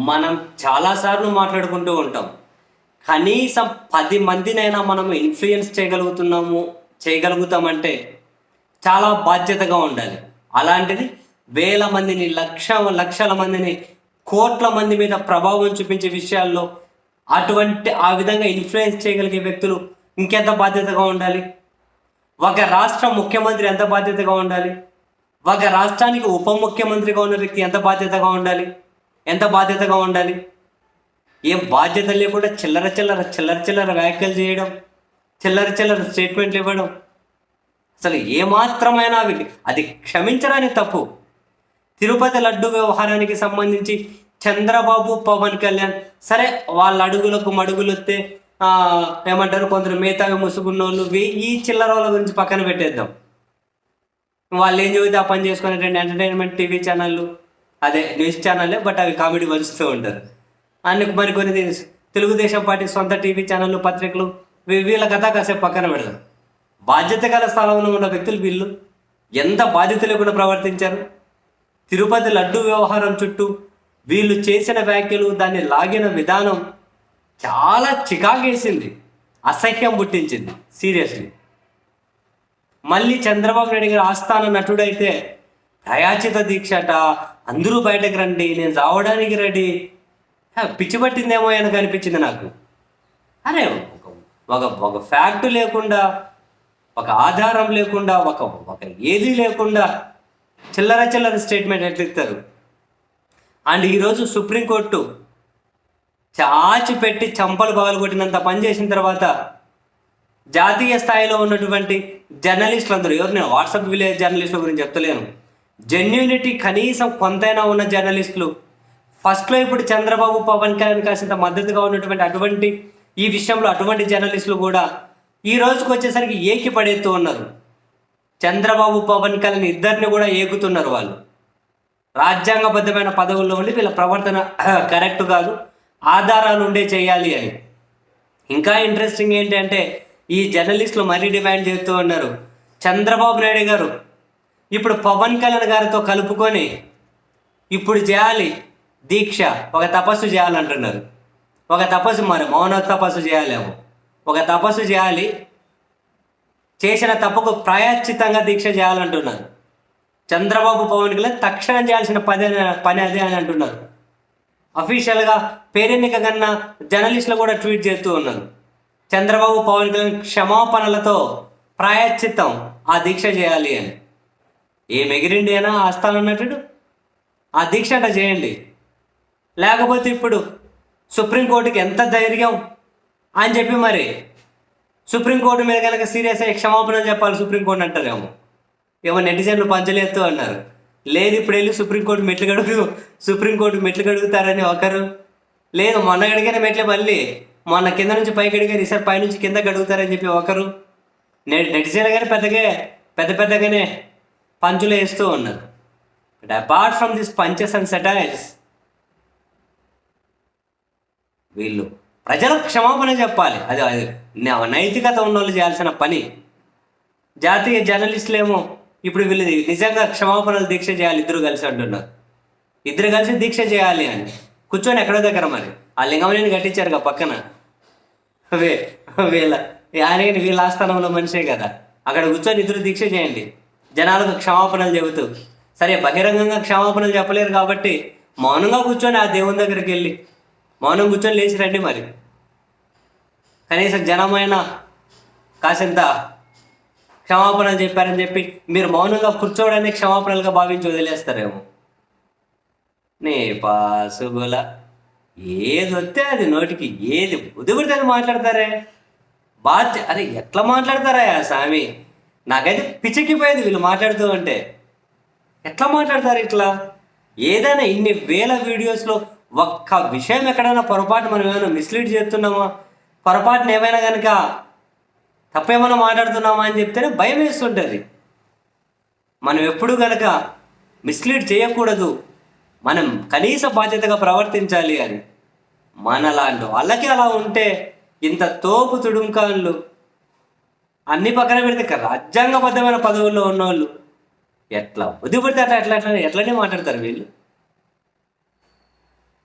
మనం చాలాసార్లు మాట్లాడుకుంటూ ఉంటాం. కనీసం 10 మందినైనా మనం ఇన్‌ఫ్లుయెన్స్ చేయగలుగుతామంటే చాలా బాధ్యతగా ఉండాలి. అలాంటిది వేల మందిని, లక్షల మందిని, కోట్ల మంది మీద ప్రభావం చూపించే విషయాల్లో ఆ విధంగా ఇన్‌ఫ్లుయెన్స్ చేయగలిగే వ్యక్తులు ఇంకెంత బాధ్యతగా ఉండాలి? ఒక రాష్ట్ర ముఖ్యమంత్రి ఎంత బాధ్యతగా ఉండాలి? ఒక రాష్ట్రానికి ఉప ముఖ్యమంత్రిగా ఉన్న వ్యక్తి ఎంత బాధ్యతగా ఉండాలి? ఏం బాధ్యత లేకుండా చిల్లర వ్యాఖ్యలు చేయడం, చిల్లర స్టేట్మెంట్లు ఇవ్వడం, అసలు ఏమాత్రమైనా అది క్షమించడానికి తప్పు. తిరుపతి లడ్డు వ్యవహారానికి సంబంధించి చంద్రబాబు, పవన్ కళ్యాణ్ సరే వాళ్ళ అడుగులకు మడుగులు వస్తే ఏమంటారు, కొందరు మేతావి ముసుగున్నోళ్ళు ఈ చిల్లర వాళ్ళ గురించి పక్కన పెట్టేద్దాం. వాళ్ళు ఏం చెబితే ఆ పని చేసుకునేటువంటి ఎంటర్టైన్మెంట్ టీవీ ఛానళ్ళు, అదే న్యూస్ ఛానల్లే, బట్ అవి కామెడీ పంచుతూ ఉంటారు. అందుకు మరికొన్ని తెలుగుదేశం పార్టీ సొంత టీవీ ఛానళ్ళు, పత్రికలు వీళ్ళ కథ కాసేపు పక్కన పెడదాం. బాధ్యత గల స్థలంలో ఉన్న వ్యక్తులు వీళ్ళు ఎంత బాధ్యత లేకుండా ప్రవర్తించారు. తిరుపతి లడ్డు వ్యవహారం చుట్టూ వీళ్ళు చేసిన వ్యాఖ్యలు, దాన్ని లాగిన విధానం చాలా చికాకేసింది, అసహ్యం పుట్టించింది సీరియస్లీ. మళ్ళీ చంద్రబాబు నాయుడు గారు ఆస్థాన నటుడైతే ప్రయాచిత దీక్షట, అందరూ బయటకు రండి, నేను చావడానికి రెడీ, పిచ్చి పట్టిందేమో అని అనిపించింది నాకు. అరే ఒక ఫ్యాక్ట్ లేకుండా, ఒక ఆధారం లేకుండా, ఒక ఏది లేకుండా చిల్లర స్టేట్మెంట్ ఎట్లా ఇస్తారు? అండ్ ఈరోజు సుప్రీంకోర్టు చాచి పెట్టి చంపలు పగలగొట్టినంత పని చేసిన తర్వాత జాతీయ స్థాయిలో ఉన్నటువంటి జర్నలిస్టులు అందరూ, నేను వాట్సాప్ విలేజ్ జర్నలిస్టుల గురించి చెప్తలేను, జెన్యూనిటీ కనీసం కొంతైనా ఉన్న జర్నలిస్టులు ఫస్ట్లో ఇప్పుడు చంద్రబాబు, పవన్ కళ్యాణ్ కాసింత మద్దతుగా ఉన్నటువంటి ఈ విషయంలో అటువంటి జర్నలిస్టులు కూడా ఈ రోజుకి వచ్చేసరికి ఏకి పడేస్తూ ఉన్నారు. చంద్రబాబు, పవన్ కళ్యాణ్ ఇద్దరిని కూడా ఏగుతున్నారు. వాళ్ళు రాజ్యాంగబద్ధమైన పదవుల్లో ఉండి వీళ్ళ ప్రవర్తన కరెక్ట్ కాదు, ఆధారాలు ఉండే చేయాలి అని. ఇంకా ఇంట్రెస్టింగ్ ఏంటంటే ఈ జర్నలిస్టులు మరీ డిమాండ్ చేస్తూ ఉన్నారు, చంద్రబాబు నాయుడు గారు ఇప్పుడు పవన్ కళ్యాణ్ గారితో కలుపుకొని ఇప్పుడు చేయాలి దీక్ష, ఒక తపస్సు చేయాలంటున్నారు. ఒక తపస్సు, మరి మౌన తపస్సు చేయాలేమో, ఒక తపస్సు చేయాలి, చేసిన తప్పుకు ప్రాయశ్చితంగా దీక్ష చేయాలంటున్నారు. చంద్రబాబు, పవన్ కళ్యాణ్ తక్షణం చేయాల్సిన పని అదే అని అంటున్నారు. అఫీషియల్గా పేరెన్నిక కన్నా జర్నలిస్టులు కూడా ట్వీట్ చేస్తూ ఉన్నారు, చంద్రబాబు, పవన్ కళ్యాణ్ క్షమాపణలతో ప్రాయశ్చిత్తం ఆ దీక్ష చేయాలి అని. ఏం ఎగిరిండి అయినా ఆస్థానన్నట్టు ఆ దీక్ష అంట చేయండి. లేకపోతే ఇప్పుడు సుప్రీంకోర్టుకి ఎంత ధైర్యం అని చెప్పి మరి సుప్రీంకోర్టు మీద కనుక సీరియస్ అయ్యి క్షమాపణలు చెప్పాలి సుప్రీంకోర్టు అంటారేమో. ఏమో నెటిజన్లు పంచలేస్తూ అన్నారు. లేదు ఇప్పుడు వెళ్ళి సుప్రీంకోర్టు మెట్లు గడుగుతారని ఒకరు, లేదు మొన్న గడిగిన మెట్లే మళ్ళీ మొన్న కింద నుంచి పైకి అడిగారు, ఈసారి పైనుంచి కింద గడుగుతారని చెప్పి ఒకరు, నెటిజన్లు కానీ పెద్దగానే పంచులు వేస్తూ ఉన్నారు. But apart from this punches and satires, వీళ్ళు ప్రజలకు క్షమాపణ చెప్పాలి. అది నైతికత ఉన్న వాళ్ళు చేయాల్సిన పని. జాతీయ జర్నలిస్టులు ఏమో ఇప్పుడు వీళ్ళు నిజంగా క్షమాపణలు దీక్ష చేయాలి, ఇద్దరు కలిసి అంటున్నారు. ఇద్దరు కలిసి దీక్ష చేయాలి అని కూర్చొని ఎక్కడో దగ్గర మరి ఆ లింగంని కట్టించారు పక్కన, వీళ్ళ ఆస్థానంలో మనిషే కదా, అక్కడ కూర్చొని ఇద్దరు దీక్ష చేయండి, జనాలకు క్షమాపణలు చెబుతూ. సరే బహిరంగంగా క్షమాపణలు చెప్పలేరు కాబట్టి మౌనంగా కూర్చొని ఆ దేవుని దగ్గరికి వెళ్ళి మౌనం కూర్చొని లేచి రండి. మరి కనీసం జనమైనా కాసింత క్షమాపణలు చెప్పారని చెప్పి మీరు మౌనంగా కూర్చోవడానికి క్షమాపణలుగా భావించి వదిలేస్తారేమో. నీ పాసుగుల ఏది వస్తే అది నోటికి ఏది ఉదిగుడితే అది మాట్లాడతారే. అరే ఎట్లా మాట్లాడతారా స్వామి, నాకైతే పిచ్చెక్కిపోయేది వీళ్ళు మాట్లాడుతూ ఉంటే. ఎట్లా మాట్లాడతారు ఇట్లా? ఏదైనా ఇన్ని వేల వీడియోస్లో ఒక్క విషయం ఎక్కడైనా పొరపాటు మనం ఏమైనా మిస్లీడ్ చేస్తున్నామా, పొరపాటున ఏమైనా కనుక తప్పేమైనా మాట్లాడుతున్నామా అని చెప్తేనే భయం వేస్తుంటుంది. మనం ఎప్పుడు కనుక మిస్లీడ్ చేయకూడదు, మనం కనీస బాధ్యతగా ప్రవర్తించాలి అని. మనలాంటి వాళ్ళకి అలా ఉంటే ఇంత తోపు తుడుంకాళ్ళు అన్ని పక్కన పెడితే రాజ్యాంగబద్ధమైన పదవుల్లో ఉన్నవాళ్ళు ఎట్లా బుద్ధి పడితే ఎట్లనే మాట్లాడతారు వీళ్ళు.